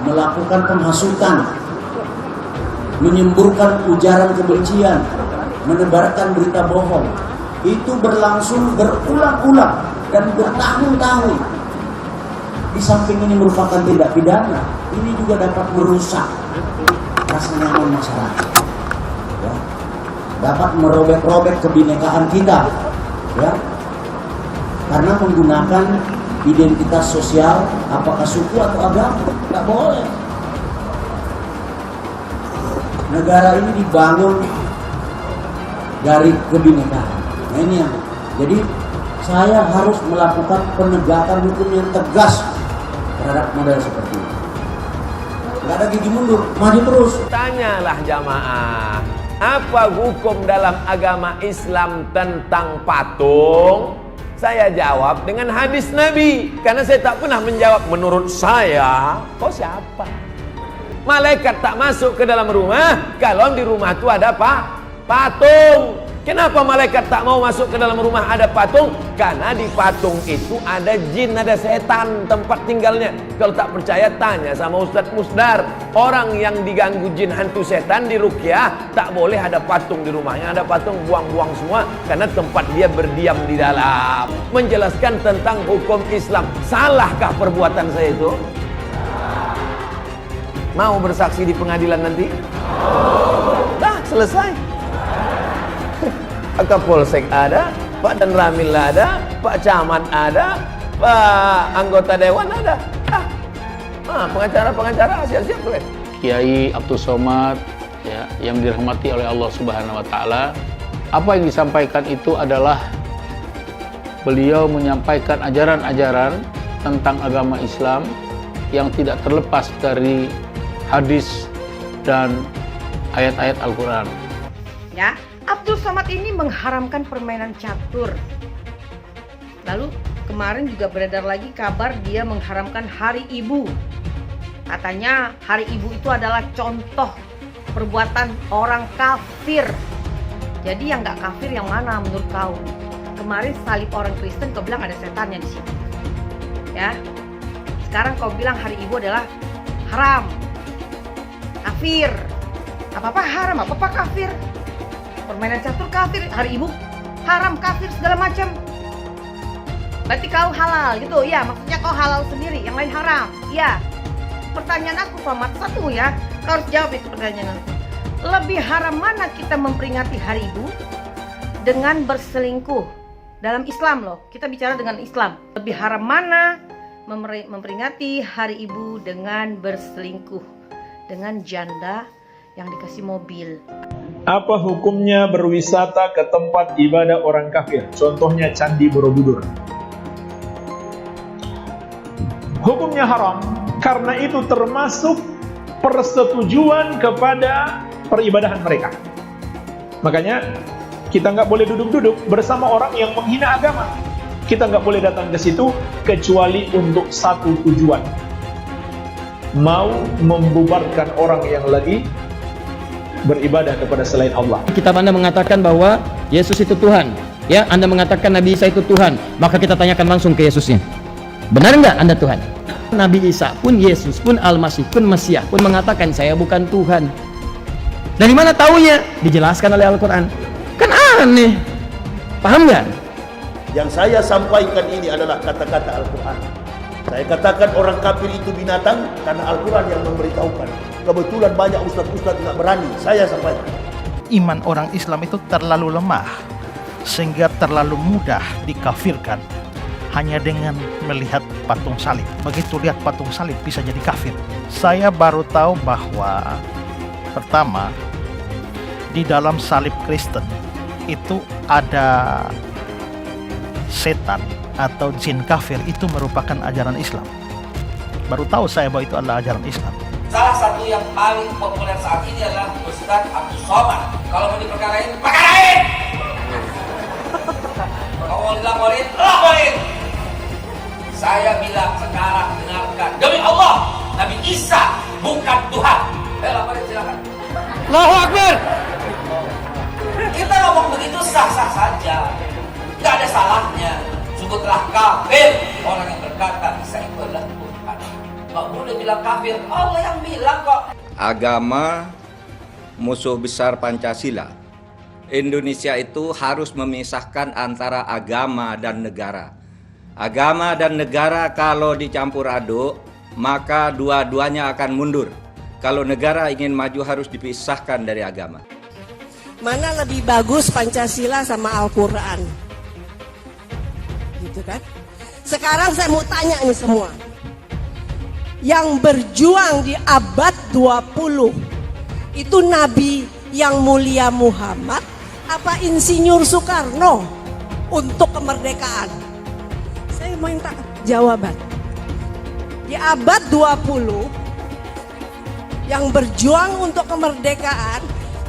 melakukan penghasutan, menyemburkan ujaran kebencian, menebarkan berita bohong. Itu berlangsung berulang-ulang dan bertahun-tahun. Di samping ini merupakan tindak pidana, ini juga dapat merusak rasa nyaman masyarakat, ya. Dapat merobek-robek kebinekaan kita, ya, karena menggunakan identitas sosial, apakah suku atau agama, nggak boleh. Negara ini dibangun dari kebinekaan. Nah ini yang, jadi saya harus melakukan penegakan hukum yang tegas terhadap model seperti ini. Nggak ada gigi mundur, maju terus. Tanyalah jamaah, apa hukum dalam agama Islam tentang patung? Saya jawab dengan hadis Nabi, karena saya tak pernah menjawab menurut saya. Kau siapa? Malaikat tak masuk ke dalam rumah kalau di rumah itu ada patung. Kenapa malaikat tak mau masuk ke dalam rumah ada patung? Karena di patung itu ada jin, ada setan tempat tinggalnya. Kalau tak percaya tanya sama Ustadz Musdar. Orang yang diganggu jin hantu setan di ruqyah tak boleh ada patung di rumahnya. Ada patung, buang-buang semua, karena tempat dia berdiam di dalam. Menjelaskan tentang hukum Islam. Salahkah perbuatan saya itu? Mau bersaksi di pengadilan nanti? Dah selesai. Kapolsek ada, Pak Danramil ada, Pak Camat ada, Pak anggota dewan ada. Pengacara siap-siap boleh. Kiai Abdul Somad, ya, yang dirahmati oleh Allah Subhanahu Wa Taala, apa yang disampaikan itu adalah beliau menyampaikan ajaran-ajaran tentang agama Islam yang tidak terlepas dari hadis dan ayat-ayat Al-Quran. Ya. Abdul Somad ini mengharamkan permainan catur. Lalu kemarin juga beredar lagi kabar dia mengharamkan Hari Ibu. Katanya Hari Ibu itu adalah contoh perbuatan orang kafir. Jadi yang nggak kafir yang mana menurut kau? Kemarin salib orang Kristen kau bilang ada setannya di situ. Ya. Sekarang kau bilang Hari Ibu adalah haram. Kafir. Apa-apa haram, apa-apa kafir. Permainan catur kafir, Hari Ibu haram, kafir, segala macam. Berarti kau halal gitu ya, maksudnya kau halal sendiri, yang lain haram. Ya. Pertanyaan aku Somad satu ya, kau harus jawab itu pertanyaan aku. Lebih haram mana kita memperingati Hari Ibu dengan berselingkuh? Dalam Islam loh, kita bicara dengan Islam. Lebih haram mana memperingati Hari Ibu dengan berselingkuh dengan janda yang dikasih mobil? Apa hukumnya berwisata ke tempat ibadah orang kafir? Contohnya Candi Borobudur. Hukumnya haram, karena itu termasuk persetujuan kepada peribadahan mereka. Makanya kita nggak boleh duduk-duduk bersama orang yang menghina agama. Kita nggak boleh datang ke situ kecuali untuk satu tujuan, mau membubarkan orang yang lagi beribadah kepada selain Allah. Kitab Anda mengatakan bahwa Yesus itu Tuhan, ya, Anda mengatakan Nabi Isa itu Tuhan, maka kita tanyakan langsung ke Yesusnya, benar enggak Anda Tuhan? Nabi Isa pun, Yesus pun, Al-Masih pun, Mesias pun mengatakan saya bukan Tuhan. Dari mana taunya? Dijelaskan oleh Al-Quran. Kan aneh, paham nggak? Yang saya sampaikan ini adalah kata-kata Al-Quran. Saya katakan orang kafir itu binatang karena Al-Quran yang memberitahukan. Kebetulan banyak ustadz-ustadz nggak berani, saya sampaikan. Iman orang Islam itu terlalu lemah, sehingga terlalu mudah dikafirkan hanya dengan melihat patung salib. Begitu lihat patung salib bisa jadi kafir. Saya baru tahu bahwa pertama, di dalam salib Kristen itu ada setan atau jin kafir, itu merupakan ajaran Islam. Baru tahu saya bahwa itu adalah ajaran Islam. Salah satu yang paling populer saat ini adalah Ustadz Abdul Somad. Kalau mau diperkarain, perkarain! Kalau mau dilaporin, laporin! Saya bilang sekarang, dengarkan. Demi Allah, Nabi Isa bukan Tuhan. Laporin silakan. Allahu Akbar! Kita ngomong begitu sah-sah saja. Gak ada salahnya. Sungguh telah kafir orang yang berkata Isa itu adalah Tuhan. nggak boleh bilang kafir. Allah yang bilang kok. Agama musuh besar Pancasila. Indonesia itu harus memisahkan antara agama dan negara. Agama dan negara kalau dicampur aduk, maka dua-duanya akan mundur. Kalau negara ingin maju harus dipisahkan dari agama. Mana lebih bagus Pancasila sama Al-Quran? Gitu kan? Sekarang saya mau tanya nih semua. Yang berjuang di abad 20 itu Nabi yang mulia Muhammad apa Insinyur Soekarno untuk kemerdekaan? Saya mau minta jawaban. Di abad 20 yang berjuang untuk kemerdekaan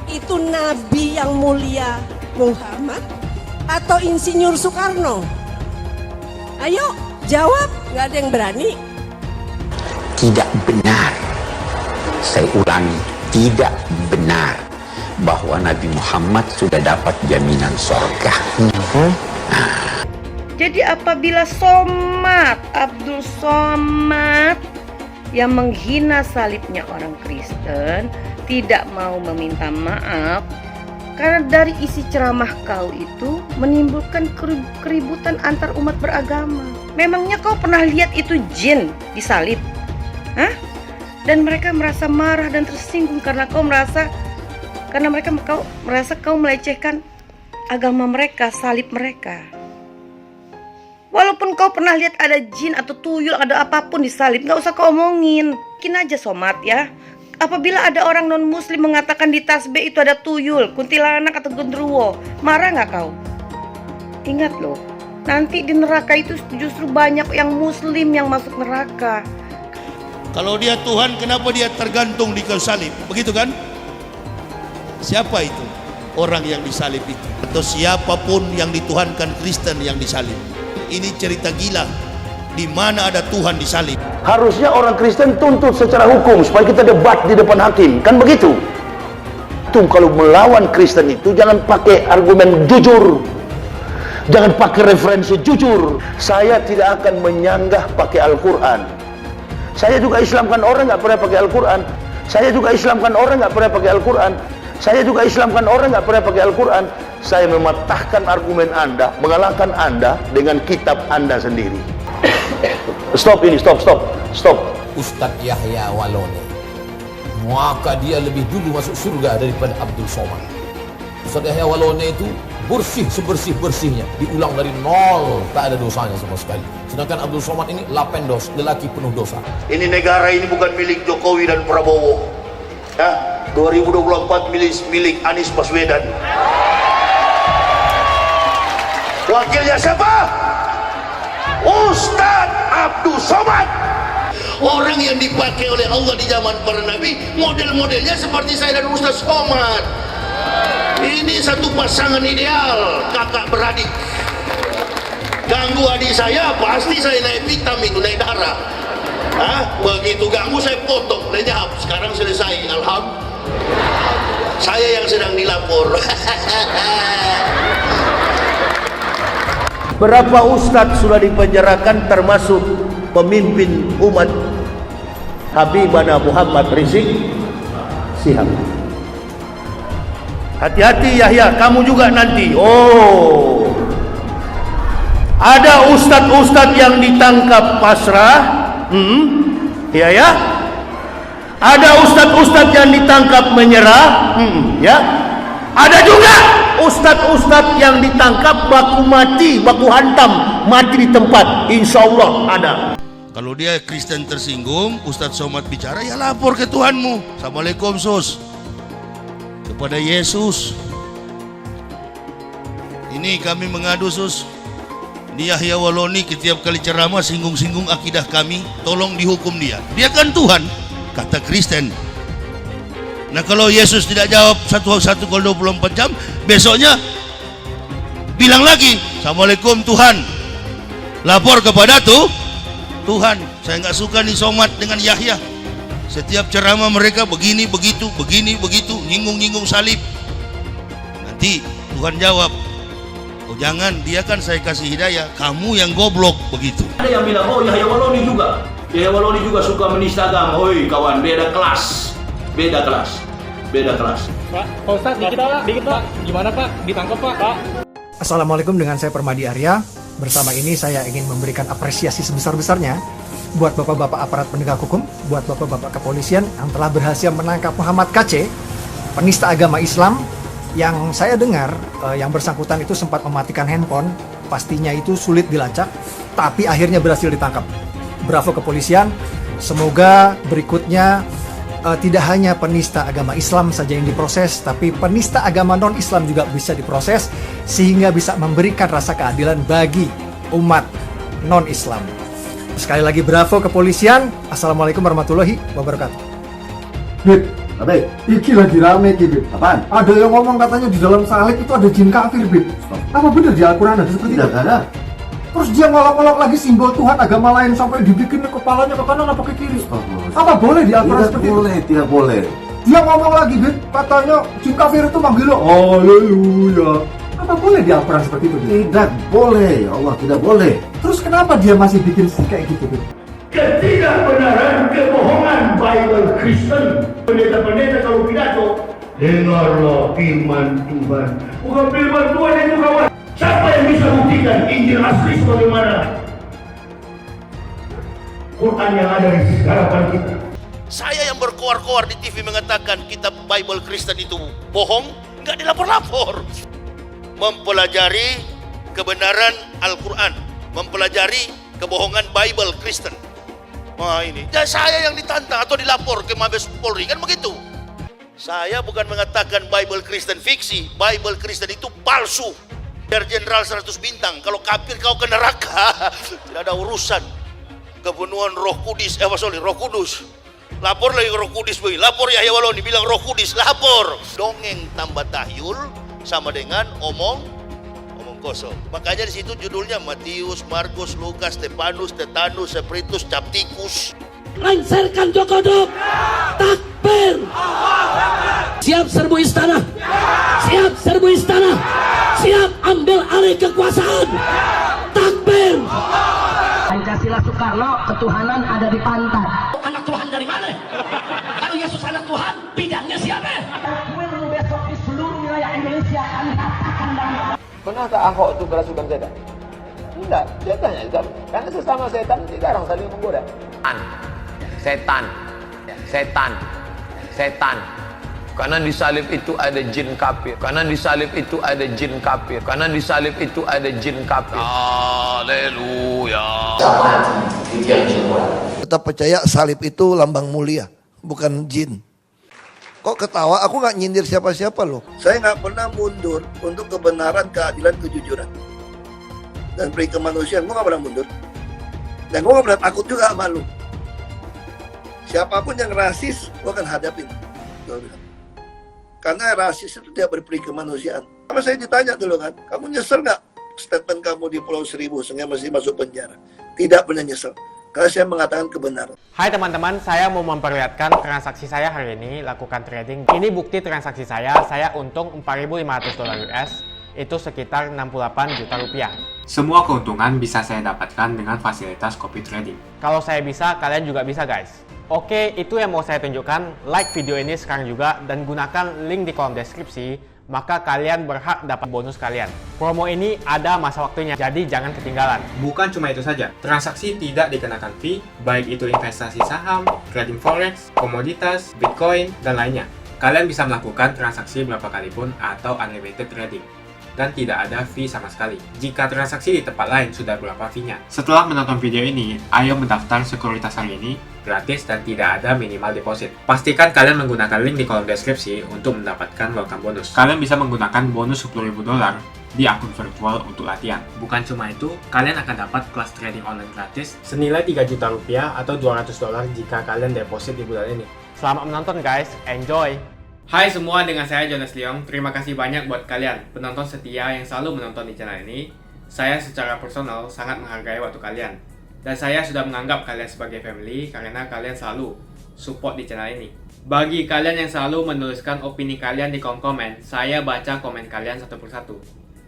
itu Nabi yang mulia Muhammad atau Insinyur Soekarno? Ayo jawab, nggak ada yang berani. Tidak benar, saya ulangi, tidak benar bahwa Nabi Muhammad sudah dapat jaminan surga. Jadi apabila Abdul Somad yang menghina salibnya orang Kristen tidak mau meminta maaf karena dari isi ceramah kau itu menimbulkan keributan antar umat beragama. Memangnya kau pernah lihat itu jin disalib? Hah? Dan mereka merasa marah dan tersinggung karena kau merasa kau melecehkan agama mereka, salib mereka. Walaupun kau pernah lihat ada jin atau tuyul, ada apapun di salib, gak usah kau omongin. Mungkin aja Somad ya. Apabila ada orang non muslim mengatakan di tasbih itu ada tuyul, kuntilanak atau genderuwo, marah gak kau? Ingat loh, nanti di neraka itu justru banyak yang muslim yang masuk neraka. Kalau dia Tuhan, kenapa dia tergantung di kayu salib? Begitu kan? Siapa itu? Orang yang disalib itu. Atau siapapun yang dituhankan Kristen yang disalib. Ini cerita gila. Di mana ada Tuhan disalib? Harusnya orang Kristen tuntut secara hukum supaya kita debat di depan hakim. Kan begitu? Itu kalau melawan Kristen itu jangan pakai argumen jujur. Jangan pakai referensi jujur. Saya tidak akan menyanggah pakai Al-Quran. Saya juga Islamkan orang nggak pernah pakai Al-Quran. Saya juga Islamkan orang nggak pernah pakai Al-Quran. Saya juga Islamkan orang nggak pernah pakai Al-Quran. Saya mematahkan argumen Anda, mengalahkan Anda dengan kitab Anda sendiri. Stop ini, stop. Ustadz Yahya Waloni, maka dia lebih dulu masuk surga daripada Abdul Somad. Ustadz Yahya Waloni itu bersih sebersih-bersihnya, diulang dari nol, tak ada dosanya sama sekali. Sedangkan Abdul Somad ini lapendos, lelaki penuh dosa. Ini negara ini bukan milik Jokowi dan Prabowo. Ya, 2024 milik Anies Baswedan. Wakilnya siapa? Ustadz Abdul Somad. Orang yang dipakai oleh Allah di zaman para nabi, model-modelnya seperti saya dan Ustadz Somad. Ini satu pasangan ideal, kakak beradik. Ganggu adik saya, pasti saya naik hitam itu, naik darah. Begitu ganggu saya potong, lenyap. Sekarang selesai, alhamdulillah. Saya yang sedang dilapor. Berapa ustadz sudah dipenjarakan termasuk pemimpin umat Habibana Muhammad Rizik Sihab. Hati-hati Yahya, kamu juga nanti. Oh, ada ustadz-ustadz yang ditangkap pasrah. Ya. Ada ustadz-ustadz yang ditangkap menyerah. Ya. Ada juga ustadz-ustadz yang ditangkap baku mati, baku hantam, mati di tempat. Insya Allah ada. Kalau dia Kristen tersinggung, Ustadz Somad bicara, ya lapor ke Tuhanmu. Assalamualaikum sus. Kepada Yesus. Ini kami mengadu sus. Ini Yahya Waloni setiap kali ceramah singgung-singgung akidah kami, tolong dihukum dia. Dia kan Tuhan, kata Kristen. Nah kalau Yesus tidak jawab 1:24 jam, besoknya bilang lagi, Assalamualaikum Tuhan. Lapor kepada Tuhan. Saya nggak suka nih Somad dengan Yahya. Setiap ceramah mereka begini, begitu, nyinggung-nyinggung salib. Nanti Tuhan jawab, oh jangan, dia kan saya kasih hidayah, kamu yang goblok, begitu. Ada yang bilang, oh Yahya Waloni juga. Yahya Waloni juga suka menista agama. Oi kawan, beda kelas. Beda kelas. Beda kelas. Pak Ustadz, dikit Pak. Gimana Pak? Ditangkap Pak? Assalamualaikum, dengan saya Permadi Arya. Bersama ini saya ingin memberikan apresiasi sebesar-besarnya buat bapak-bapak aparat penegak hukum, buat bapak-bapak kepolisian yang telah berhasil menangkap Muhammad KC, penista agama Islam, yang saya dengar yang bersangkutan itu sempat mematikan handphone. Pastinya itu sulit dilacak, tapi akhirnya berhasil ditangkap. Bravo kepolisian, semoga berikutnya tidak hanya penista agama Islam saja yang diproses, tapi penista agama non-Islam juga bisa diproses, sehingga bisa memberikan rasa keadilan bagi umat non-Islam. Sekali lagi bravo kepolisian. Assalamualaikum warahmatullahi wabarakatuh. Bib, iki lagi rame Bib. Apaan? Ada yang ngomong katanya di dalam salib itu ada jin kafir, Bib. Apa benar di Al-Quran ada seperti itu? Tidak ada. Terus dia ngolok-ngolok lagi simbol Tuhan agama lain sampai dibikin kepalanya ke kanan apa ke kiri. Apa boleh di Al-Quran seperti itu? Tidak boleh. Dia ngomong lagi, Bib, katanya jin kafir itu manggil lo, haleluya. Apa boleh di Al-Quran seperti itu, Bib? Tidak boleh, ya Allah, tidak boleh. Terus kenapa dia masih bikin kayak gitu, Bib? Ketidakbenaran, kebohongan Bible Kristen. Pendeta-pendeta kalau pidato, dengarlah firman Tuhan. Bukan firman Tuhan itu kawan. Siapa yang bisa buktikan Injil asli sebagaimana Quran yang ada di hadapan kita? Saya yang berkoar-koar di TV mengatakan kitab Bible Kristen itu bohong, nggak dilapor-lapor. Mempelajari kebenaran Al-Quran, mempelajari kebohongan Bible Kristen. Wah ini, ya saya yang ditantang atau dilapor ke Mabes Polri, kan begitu. Saya bukan mengatakan Bible Kristen fiksi, Bible Kristen itu palsu. Biar jenderal 100 bintang, kalau kafir kau ke neraka, tidak ada urusan. Kepenuhan Roh Kudus, Roh Kudus. Lapor lagi ke Roh Kudus, lapor Yahya Waloni bilang Roh Kudus, lapor. Dongeng tambah tahyul sama dengan omong kosong. Makanya di situ judulnya Matius, Markus, Lukas, Stefanus, Tetanus, Spiritus, Captikus. Lengserkan Jokodok, takbir. Siap serbu istana, siap serbu istana, siap ambil alih kekuasaan, takbir. Pancasila Soekarno, ketuhanan ada di pantat. Anak Tuhan dari mana? Kalau Yesus anak Tuhan, bidangnya siapa? Takbir besok di seluruh wilayah Indonesia kami katakan dan pernah tak Ahok itu kerasukan setan? Tidak, setannya juga. Karena sesama setan dilarang saling menggoda. Setan. Karena di salib itu ada jin kafir. Karena di salib itu ada jin kafir. Karena di salib itu ada jin kafir. Haleluya. Tetap percaya salib itu lambang mulia, bukan jin. Kok ketawa? Aku nggak nyindir siapa-siapa loh. Saya nggak pernah mundur untuk kebenaran, keadilan, kejujuran, dan peri kemanusiaan. Gue nggak pernah mundur. Dan gue nggak pernah takut juga sama lu. Siapapun yang rasis, gue akan hadapin. Karena rasis itu tidak berperi kemanusiaan. Sama saya ditanya dulu kan, kamu nyesel nggak statement kamu di Pulau Seribu sehingga masih masuk penjara? Tidak pernah nyesel. Karena saya mengatakan kebenaran. Hai teman-teman, saya mau memperlihatkan transaksi saya hari ini lakukan trading. Ini bukti transaksi saya untung $4.500 US, itu sekitar 68 juta rupiah. Semua keuntungan bisa saya dapatkan dengan fasilitas copy trading. Kalau saya bisa, kalian juga bisa guys. Oke, itu yang mau saya tunjukkan. Like video ini sekarang juga dan gunakan link di kolom deskripsi, maka kalian berhak dapat bonus kalian. Promo ini ada masa waktunya, jadi jangan ketinggalan. Bukan cuma itu saja, transaksi tidak dikenakan fee, baik itu investasi saham, trading forex, komoditas, bitcoin, dan lainnya. Kalian bisa melakukan transaksi berapa kali pun atau unlimited trading. Dan tidak ada fee sama sekali. Jika transaksi di tempat lain sudah berapa fee-nya. Setelah menonton video ini, ayo mendaftar sekuritas hari ini, gratis dan tidak ada minimal deposit. Pastikan kalian menggunakan link di kolom deskripsi untuk mendapatkan welcome bonus. Kalian bisa menggunakan bonus $10.000 di akun virtual untuk latihan. Bukan cuma itu, kalian akan dapat kelas trading online gratis senilai 3 juta rupiah atau $200 jika kalian deposit di bulan ini. Selamat menonton guys, enjoy! Hai semua, dengan saya Jonas Leong. Terima kasih banyak buat kalian, penonton setia yang selalu menonton di channel ini. Saya secara personal sangat menghargai waktu kalian. Dan saya sudah menganggap kalian sebagai family karena kalian selalu support di channel ini. Bagi kalian yang selalu menuliskan opini kalian di kolom komen, saya baca komen kalian satu persatu.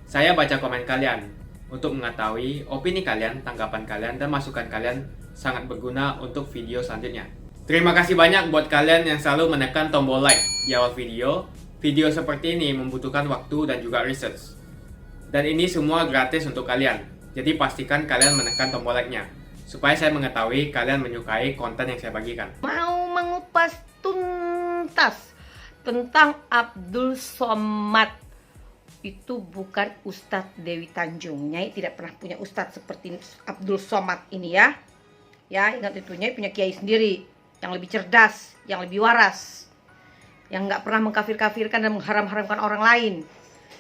Saya baca komen kalian untuk mengetahui opini kalian, tanggapan kalian, dan masukan kalian sangat berguna untuk video selanjutnya. Terima kasih banyak buat kalian yang selalu menekan tombol like di awal video. Video seperti ini membutuhkan waktu dan juga research. Dan ini semua gratis untuk kalian. Jadi pastikan kalian menekan tombol like-nya supaya saya mengetahui kalian menyukai konten yang saya bagikan. Mau mengupas tuntas tentang Abdul Somad. Itu bukan Ustadz Dewi Tanjung. Nyai tidak pernah punya Ustadz seperti Abdul Somad ini ya. Ya, ingat itu, Nyai punya kiai sendiri yang lebih cerdas, yang lebih waras, yang nggak pernah mengkafir-kafirkan dan mengharam-haramkan orang lain,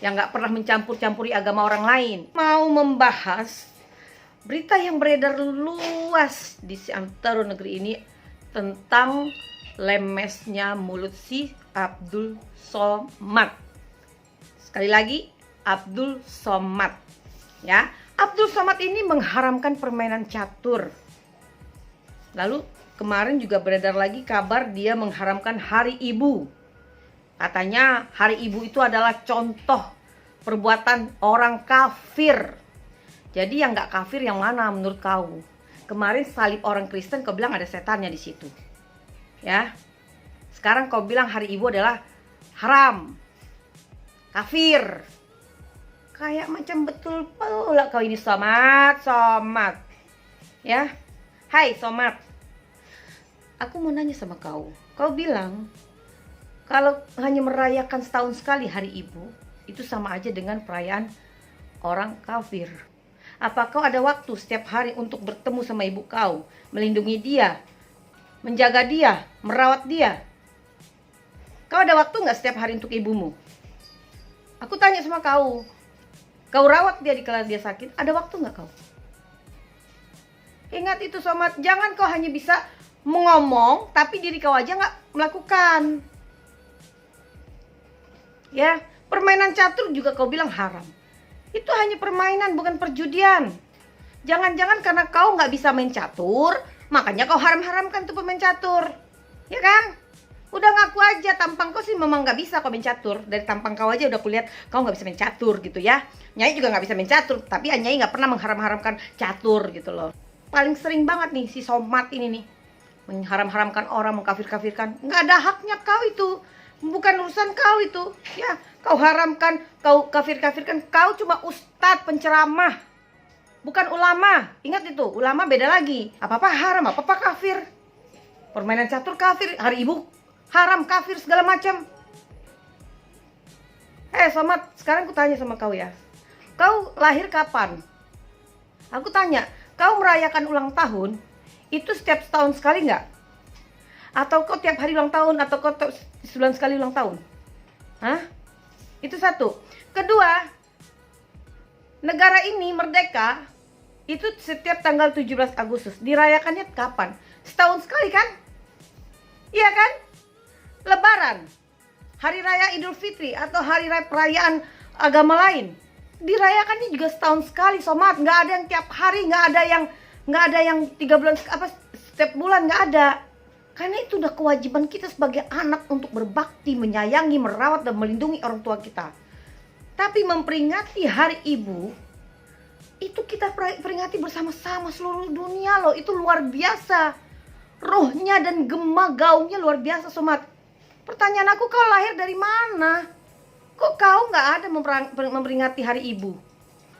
yang nggak pernah mencampur-campuri agama orang lain. Mau membahas berita yang beredar luas di seantero negeri ini tentang lemesnya mulut si Abdul Somad. Sekali lagi, Abdul Somad. Ya, Abdul Somad ini mengharamkan permainan catur. Lalu kemarin juga beredar lagi kabar dia mengharamkan Hari Ibu. Katanya Hari Ibu itu adalah contoh perbuatan orang kafir. Jadi yang nggak kafir yang mana menurut kau? Kemarin salib orang Kristen kau bilang ada setannya di situ. Ya. Sekarang kau bilang Hari Ibu adalah haram. Kafir. Kayak macam betul pula kau ini Somad. Ya. Hai Somad. Aku mau nanya sama kau. Kau bilang kalau hanya merayakan setahun sekali Hari Ibu, itu sama aja dengan perayaan orang kafir. Apa kau ada waktu setiap hari untuk bertemu sama ibu kau, melindungi dia, menjaga dia, merawat dia? Kau ada waktu nggak setiap hari untuk ibumu? Aku tanya sama kau, kau rawat dia di kala dia sakit, ada waktu nggak kau? Ingat itu Somad, jangan kau hanya bisa ngomong, tapi diri kau aja nggak melakukan. Ya, permainan catur juga kau bilang haram. Itu hanya permainan, bukan perjudian. Jangan-jangan karena kau nggak bisa main catur, makanya kau haram-haramkan tuh pemain catur. Ya kan? Udah ngaku aja, tampang kau sih memang nggak bisa kau main catur. Dari tampang kau aja udah kulihat kau nggak bisa main catur gitu ya. Nyai juga nggak bisa main catur, tapi Nyai nggak pernah mengharam-haramkan catur gitu loh. Paling sering banget nih si Somad ini nih mengharam-haramkan orang, mengkafir-kafirkan. Nggak ada haknya kau itu, bukan urusan kau itu. Ya, kau haramkan, kau kafir-kafirkan. Kau cuma ustadz penceramah, bukan ulama. Ingat itu, ulama beda lagi. Apa-apa haram, apa-apa kafir. Permainan catur kafir, Hari Ibu haram, kafir, segala macam. Somad, sekarang aku tanya sama kau ya. Kau lahir kapan? Aku tanya, kau merayakan ulang tahun itu setiap setahun sekali nggak? Atau kau tiap hari ulang tahun, atau kau sebulan sekali ulang tahun? Hah? Itu satu. Kedua, negara ini merdeka itu setiap tanggal 17 Agustus. Dirayakannya kapan? Setahun sekali kan? Iya kan? Lebaran, Hari Raya Idul Fitri, atau hari raya perayaan agama lain, dirayakannya juga setahun sekali Somad. Nggak ada yang tiap hari, nggak ada yang 3 bulan apa setiap bulan, nggak ada. Karena itu udah kewajiban kita sebagai anak untuk berbakti, menyayangi, merawat dan melindungi orang tua kita. Tapi memperingati Hari Ibu itu kita peringati bersama-sama seluruh dunia loh. Itu luar biasa. Rohnya dan gema gaungnya luar biasa Somad. Pertanyaan aku, kau lahir dari mana? Kok kau nggak ada memperingati Hari Ibu?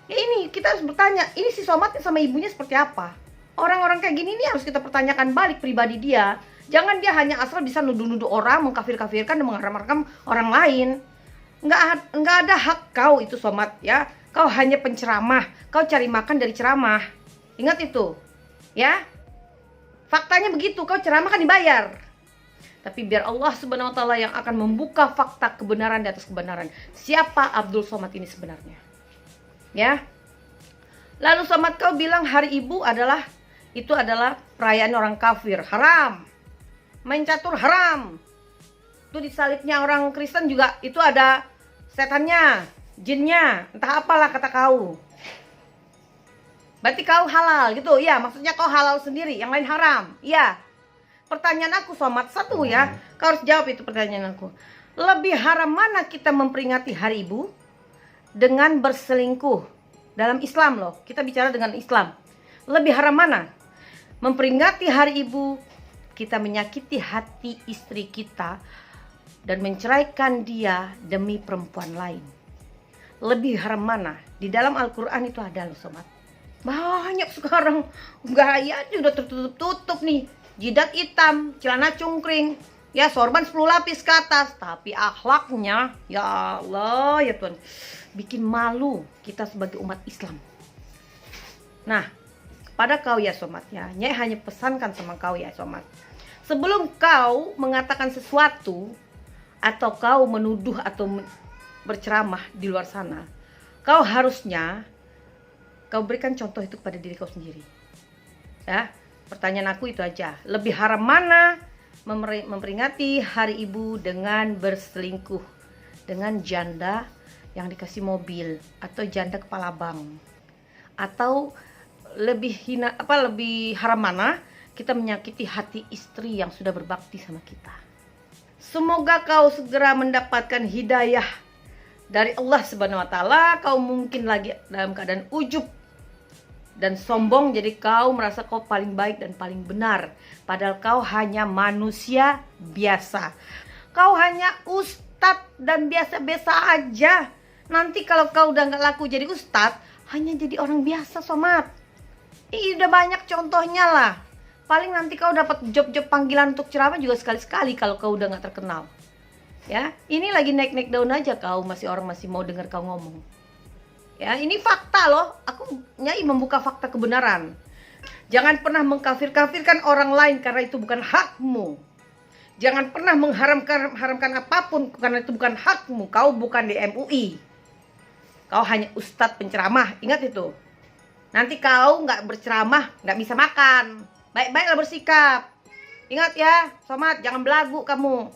Ya ini kita harus bertanya, ini si Somad sama ibunya seperti apa? Orang-orang kayak gini nih harus kita pertanyakan balik pribadi dia. Jangan dia hanya asal bisa nuduh-nuduh orang, mengkafir-kafirkan dan mengharam-haramkan orang lain. Nggak ada hak kau itu Somad ya. Kau hanya penceramah, kau cari makan dari ceramah. Ingat itu, ya. Faktanya begitu, kau ceramah kan dibayar. Tapi biar Allah Subhanahu wa Ta'ala yang akan membuka fakta kebenaran di atas kebenaran. Siapa Abdul Somad ini sebenarnya? Ya. Lalu Somad kau bilang Hari Ibu adalah perayaan orang kafir, haram. Main catur haram. Itu di salibnya orang Kristen juga itu ada setannya, jinnya, entah apalah kata kau. Berarti kau halal gitu. Ya, maksudnya kau halal sendiri, yang lain haram. Iya. Pertanyaan aku Somad satu ya, kau harus jawab itu pertanyaan aku. Lebih haram mana kita memperingati Hari Ibu dengan berselingkuh dalam Islam loh? Kita bicara dengan Islam. Lebih haram mana? memperingati hari ibu, kita menyakiti hati istri kita dan menceraikan dia demi perempuan lain. Lebih haram mana? Di dalam Al-Quran itu ada loh sobat. Banyak sekarang gayanya udah tertutup-tutup nih. Jidat hitam, celana cungkring, ya sorban 10 lapis ke atas. Tapi akhlaknya, ya Allah ya Tuhan, bikin malu kita sebagai umat Islam. Nah, kepada kau ya somat ya, Nyai hanya pesankan sama kau ya somat. Sebelum kau mengatakan sesuatu atau kau menuduh atau berceramah di luar sana, kau harusnya kau berikan contoh itu kepada diri kau sendiri. Ya, pertanyaan aku itu aja. Lebih haram mana memperingati hari ibu dengan berselingkuh dengan janda yang dikasih mobil atau janda kepala bank, atau lebih haram mana kita menyakiti hati istri yang sudah berbakti sama kita. Semoga kau segera mendapatkan hidayah dari Allah Subhanahu wa taala. Kau mungkin lagi dalam keadaan ujub dan sombong, jadi kau merasa kau paling baik dan paling benar, padahal kau hanya manusia biasa. Kau hanya ustadz dan biasa-biasa aja. Nanti kalau kau udah nggak laku jadi ustadz, hanya jadi orang biasa somat. Ini udah banyak contohnya lah. Paling nanti kau dapat job-job panggilan untuk ceramah juga sekali-sekali kalau kau udah nggak terkenal. Ya, ini lagi naik-naik daun aja kau, orang masih mau dengar kau ngomong. Ya, ini fakta loh. Aku Nyai membuka fakta kebenaran. Jangan pernah mengkafir-kafirkan orang lain karena itu bukan hakmu. Jangan pernah mengharamkan apapun karena itu bukan hakmu. Kau bukan di MUI. Kau hanya ustadz penceramah, ingat itu. Nanti kau nggak berceramah, nggak bisa makan. Baik-baiklah bersikap. Ingat ya, somat, jangan belagu kamu.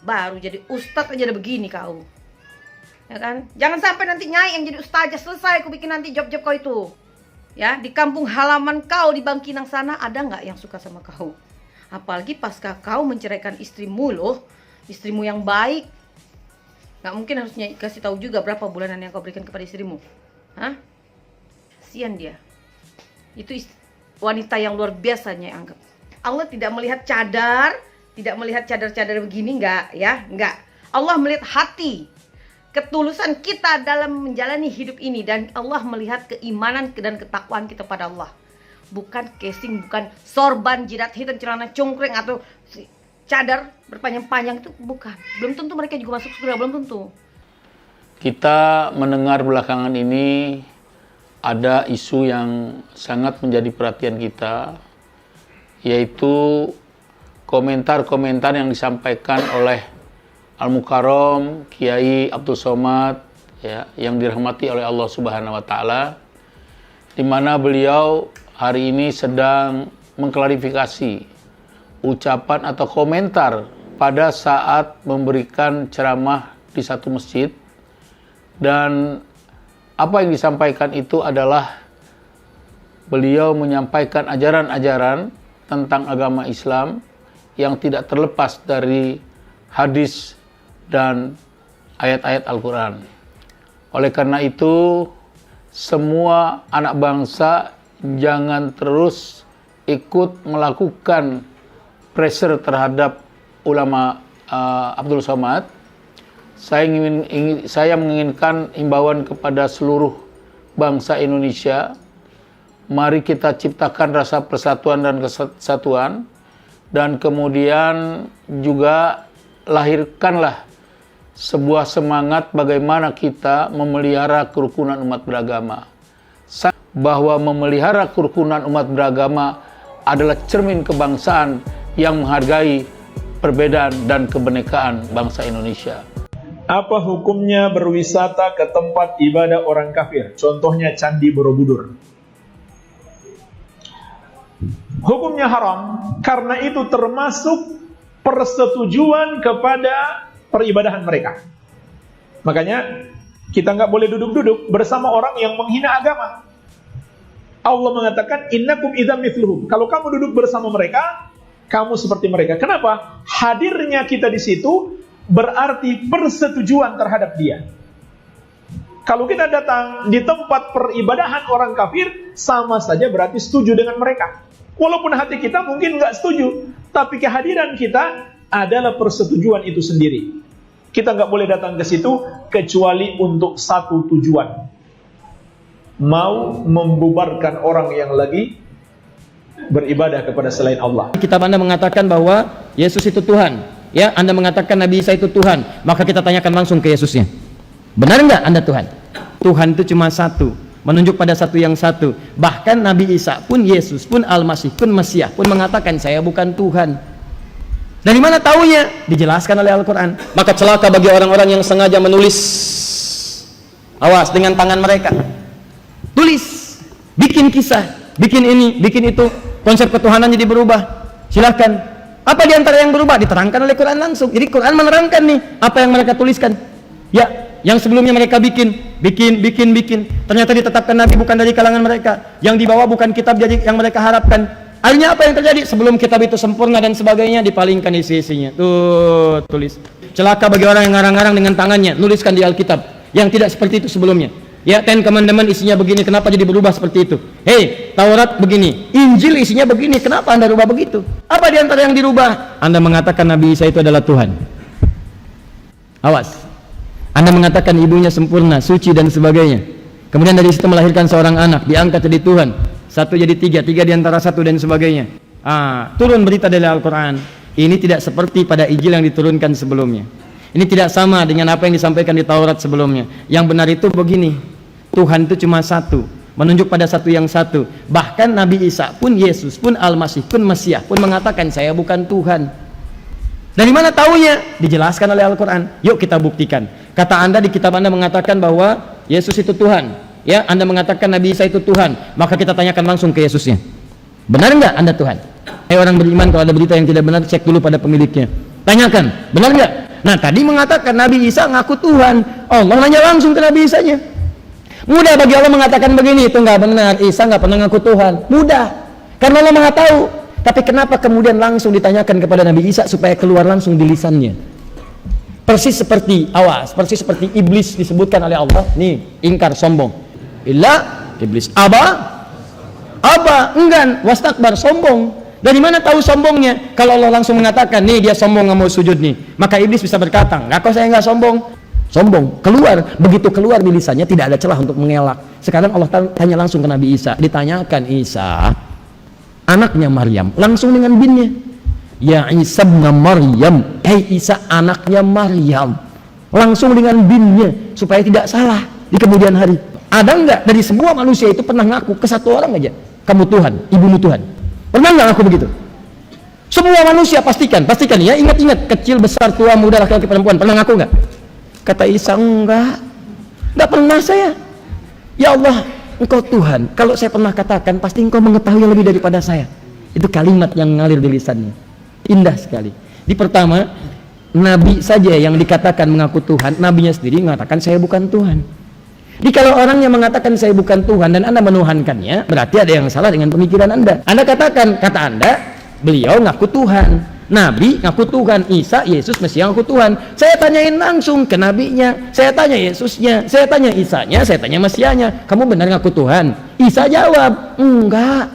Baru jadi ustadz aja udah begini kau. Ya kan? Jangan sampai nanti Nyai yang jadi ustazah, selesai aku bikin nanti job-job kau itu. Ya, di kampung halaman kau di Bangkinang sana ada nggak yang suka sama kau? Apalagi pasca kau menceraikan istrimu loh, istrimu yang baik. Nggak mungkin harusnya kasih tahu juga berapa bulanan yang kau berikan kepada istrimu. Hah? Kasian dia. Itu wanita yang luar biasa Nyai anggap. Allah tidak melihat cadar, tidak melihat cadar-cadar begini, enggak ya, enggak. Allah melihat hati, ketulusan kita dalam menjalani hidup ini, dan Allah melihat keimanan dan ketakwaan kita pada Allah. Bukan casing, bukan sorban, jidat hitam, celana cungkring atau cadar berpanjang-panjang, itu bukan. Belum tentu mereka juga masuk surga, belum tentu. Kita mendengar belakangan ini ada isu yang sangat menjadi perhatian kita, yaitu komentar-komentar yang disampaikan oleh Al-Mukarram Kiai Abdul Somad, ya, yang dirahmati oleh Allah Subhanahu wa taala, di mana beliau hari ini sedang mengklarifikasi ucapan atau komentar pada saat memberikan ceramah di satu masjid, dan apa yang disampaikan itu adalah beliau menyampaikan ajaran-ajaran tentang agama Islam yang tidak terlepas dari hadis dan ayat-ayat Al-Quran. Oleh karena itu, semua anak bangsa jangan terus ikut melakukan pressure terhadap ulama Abdul Somad. Saya menginginkan imbauan kepada seluruh bangsa Indonesia. Mari kita ciptakan rasa persatuan dan kesatuan, dan kemudian juga lahirkanlah sebuah semangat bagaimana kita memelihara kerukunan umat beragama. Bahwa memelihara kerukunan umat beragama adalah cermin kebangsaan yang menghargai perbedaan dan kebinekaan bangsa Indonesia. Apa hukumnya berwisata ke tempat ibadah orang kafir? Contohnya Candi Borobudur. Hukumnya haram karena itu termasuk persetujuan kepada peribadahan mereka. Makanya kita nggak boleh duduk-duduk bersama orang yang menghina agama. Allah mengatakan innakum idzam mithluhum. Kalau kamu duduk bersama mereka, kamu seperti mereka. Kenapa? Hadirnya kita di situ berarti persetujuan terhadap dia. Kalau kita datang di tempat peribadahan orang kafir, sama saja berarti setuju dengan mereka. Walaupun hati kita mungkin nggak setuju, tapi kehadiran kita adalah persetujuan itu sendiri. Kita nggak boleh datang ke situ kecuali untuk satu tujuan. Mau membubarkan orang yang lagi beribadah kepada selain Allah. Kitab Anda mengatakan bahwa Yesus itu Tuhan. Ya, Anda mengatakan Nabi Isa itu Tuhan. Maka kita tanyakan langsung ke Yesusnya. Benar nggak Anda Tuhan? Tuhan itu cuma satu, menunjuk pada satu yang satu. Bahkan Nabi Isa pun, Yesus pun, Al-Masih pun, Mesias pun mengatakan saya bukan Tuhan. Dari mana taunya? Dijelaskan oleh Al-Quran. Maka celaka bagi orang-orang yang sengaja menulis, awas, dengan tangan mereka. Tulis, bikin kisah, bikin ini, bikin itu. Konsep ketuhanan jadi berubah. Silakan. Apa diantara yang berubah? Diterangkan oleh Quran langsung. Jadi Quran menerangkan nih apa yang mereka tuliskan. Ya, yang sebelumnya mereka bikin. Ternyata ditetapkan Nabi bukan dari kalangan mereka. Yang dibawa bukan kitab jadi yang mereka harapkan. Akhirnya apa yang terjadi? Sebelum kitab itu sempurna dan sebagainya, dipalingkan isi-isinya. Tuh, tulis. Celaka bagi orang yang ngarang-ngarang dengan tangannya, nuliskan di Alkitab yang tidak seperti itu sebelumnya. Ya, Ten Commandment isinya begini, kenapa jadi berubah seperti itu? Hei, Taurat begini, Injil isinya begini, kenapa Anda rubah begitu? Apa di antara yang dirubah? Anda mengatakan Nabi Isa itu adalah Tuhan. Awas. Anda mengatakan ibunya sempurna, suci dan sebagainya. Kemudian dari situ melahirkan seorang anak, diangkat jadi Tuhan. Satu jadi tiga diantara satu dan sebagainya. Turun berita dari Al-Quran. Ini tidak seperti pada Injil yang diturunkan sebelumnya. Ini tidak sama dengan apa yang disampaikan di Taurat sebelumnya. Yang benar itu begini, Tuhan itu cuma satu, menunjuk pada satu yang satu. Bahkan Nabi Isa pun, Yesus pun, Al-Masih pun, Mesias pun mengatakan saya bukan Tuhan. Dari mana taunya? Dijelaskan oleh Al-Quran. Yuk kita buktikan. Kata Anda di kitab Anda mengatakan bahwa Yesus itu Tuhan. Ya, Anda mengatakan Nabi Isa itu Tuhan, maka kita tanyakan langsung ke Yesusnya. Benar nggak Anda Tuhan? Orang beriman kalau ada berita yang tidak benar, cek dulu pada pemiliknya. Tanyakan, benar nggak? Nah, tadi mengatakan Nabi Isa ngaku Tuhan. Allah nanya langsung ke Nabi Isanya. Mudah bagi Allah mengatakan begini, itu nggak benar. Isa nggak pernah ngaku Tuhan. Mudah, karena Allah Maha tahu. Tapi kenapa kemudian langsung ditanyakan kepada Nabi Isa supaya keluar langsung di lisannya? Persis seperti, awas, persis seperti iblis disebutkan oleh Allah. Nih, ingkar, sombong. Illa iblis aba enggan wastakbar, sombong. Dari mana tahu sombongnya? Kalau Allah langsung mengatakan nih dia sombong nggak mau sujud nih, maka iblis bisa berkata nggak kok saya nggak sombong keluar. Begitu keluar di lisannya tidak ada celah untuk mengelak. Sekarang Allah tanya langsung ke Nabi Isa. Ditanyakan Isa anaknya Maryam langsung dengan binnya, ya Isa bin Maryam, hei Isa anaknya Maryam, langsung dengan binnya supaya tidak salah di kemudian hari. Ada nggak dari semua manusia itu pernah ngaku ke satu orang aja, kamu Tuhan, ibumu Tuhan? Pernah nggak ngaku begitu? Semua manusia pastikan ya, ingat-ingat, kecil, besar, tua, muda, laki-laki, perempuan, pernah ngaku nggak? Kata Isa, nggak pernah saya. Ya Allah, Engkau Tuhan. Kalau saya pernah katakan, pasti Engkau mengetahui yang lebih daripada saya. Itu kalimat yang ngalir di lisannya, indah sekali. Di pertama, Nabi saja yang dikatakan mengaku Tuhan, nabinya sendiri mengatakan saya bukan Tuhan. Jadi kalau orangnya mengatakan saya bukan Tuhan dan Anda menuhankannya, berarti ada yang salah dengan pemikiran Anda. Anda katakan, kata Anda, beliau ngaku Tuhan, Nabi ngaku Tuhan, Isa, Yesus, Mesias ngaku Tuhan. Saya tanyain langsung ke nabinya, saya tanya Yesusnya, saya tanya Isanya, saya tanya Mesiasnya, kamu benar ngaku Tuhan? Isa jawab, enggak.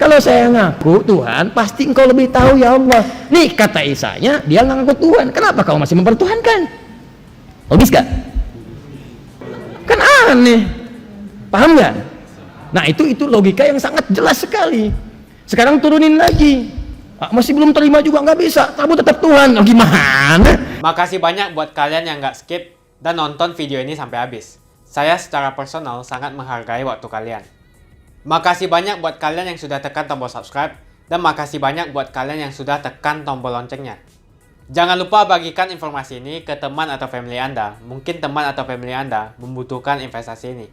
Kalau saya ngaku Tuhan, pasti engkau lebih tahu ya Allah. Nih kata Isanya, dia ngaku Tuhan. Kenapa kau masih mempertuhankan? Logis gak? Kan aneh, paham nggak? Nah itu logika yang sangat jelas sekali. Sekarang turunin lagi, masih belum terima juga nggak bisa, kamu tetap Tuhan. Gimana? Makasih banyak buat kalian yang nggak skip dan nonton video ini sampai habis. Saya secara personal sangat menghargai waktu kalian. Makasih banyak buat kalian yang sudah tekan tombol subscribe, dan makasih banyak buat kalian yang sudah tekan tombol loncengnya. Jangan lupa bagikan informasi ini ke teman atau family Anda. Mungkin teman atau family Anda membutuhkan investasi ini.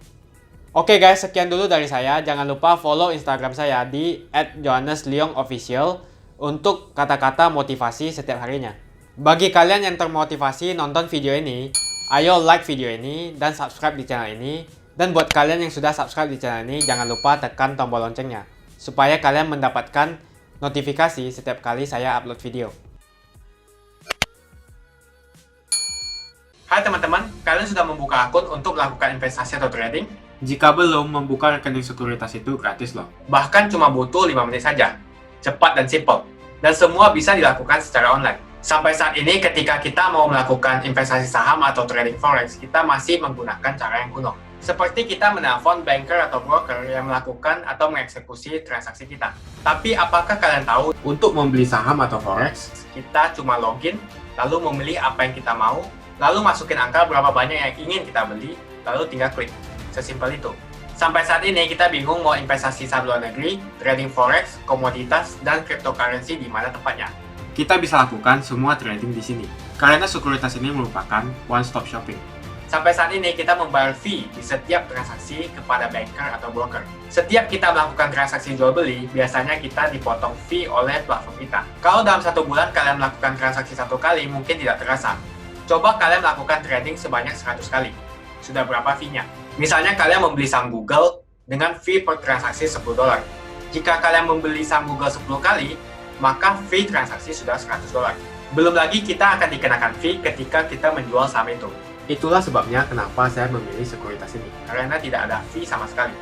Oke guys, sekian dulu dari saya. Jangan lupa follow Instagram saya di @johannesleongofficial untuk kata-kata motivasi setiap harinya. Bagi kalian yang termotivasi nonton video ini, ayo like video ini dan subscribe di channel ini. Dan buat kalian yang sudah subscribe di channel ini, jangan lupa tekan tombol loncengnya supaya kalian mendapatkan notifikasi setiap kali saya upload video. Hai teman-teman, kalian sudah membuka akun untuk melakukan investasi atau trading? Jika belum, membuka rekening sekuritas itu gratis loh. Bahkan cuma butuh 5 menit saja. Cepat dan simple. Dan semua bisa dilakukan secara online. Sampai saat ini ketika kita mau melakukan investasi saham atau trading forex, kita masih menggunakan cara yang kuno. Seperti kita menelpon banker atau broker yang melakukan atau mengeksekusi transaksi kita. Tapi apakah kalian tahu, untuk membeli saham atau forex, kita cuma login, lalu memilih apa yang kita mau, lalu masukin angka berapa banyak yang ingin kita beli, lalu tinggal klik. Sesimpel itu. Sampai saat ini kita bingung mau investasi saham luar negeri, trading forex, komoditas, dan cryptocurrency di mana tempatnya. Kita bisa lakukan semua trading di sini, karena sekuritas ini merupakan one-stop shopping. Sampai saat ini kita membayar fee di setiap transaksi kepada banker atau broker. Setiap kita melakukan transaksi jual beli, biasanya kita dipotong fee oleh platform kita. Kalau dalam 1 bulan kalian melakukan transaksi 1 kali, mungkin tidak terasa. Coba kalian melakukan trading sebanyak 100 kali. Sudah berapa fee-nya? Misalnya kalian membeli saham Google dengan fee per transaksi $10. Jika kalian membeli saham Google 10 kali, maka fee transaksi sudah $100. Belum lagi kita akan dikenakan fee ketika kita menjual saham itu. Itulah sebabnya kenapa saya memilih sekuritas ini, karena tidak ada fee sama sekali.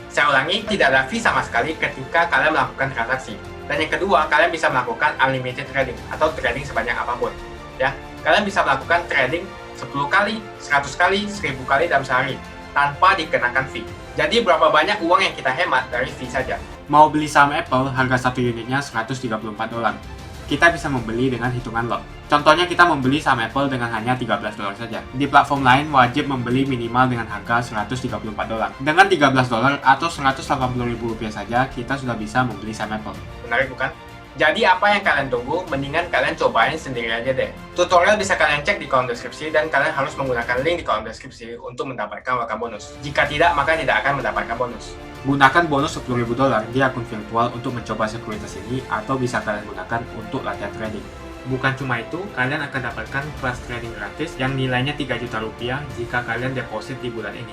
Saya ulangi, tidak ada fee sama sekali ketika kalian melakukan transaksi. Dan yang kedua, kalian bisa melakukan unlimited trading atau trading sebanyak apapun. Ya, kalian bisa melakukan trading 10 kali, 100 kali, 1000 kali dalam sehari tanpa dikenakan fee. Jadi berapa banyak uang yang kita hemat dari fee saja. Mau beli saham Apple, harga 1 unitnya $134. Kita bisa membeli dengan hitungan lot. Contohnya kita membeli saham Apple dengan hanya $13 saja. Di platform lain wajib membeli minimal dengan harga $134. Dengan $13 atau Rp180.000 saja, kita sudah bisa membeli saham Apple. Menarik bukan? Jadi apa yang kalian tunggu, mendingan kalian cobain sendiri aja deh. Tutorial bisa kalian cek di kolom deskripsi dan kalian harus menggunakan link di kolom deskripsi untuk mendapatkan welcome bonus. Jika tidak, maka tidak akan mendapatkan bonus. Gunakan bonus $10.000 di akun virtual untuk mencoba sekuritas ini atau bisa kalian gunakan untuk latihan trading. Bukan cuma itu, kalian akan dapatkan kelas trading gratis yang nilainya Rp3 juta jika kalian deposit di bulan ini.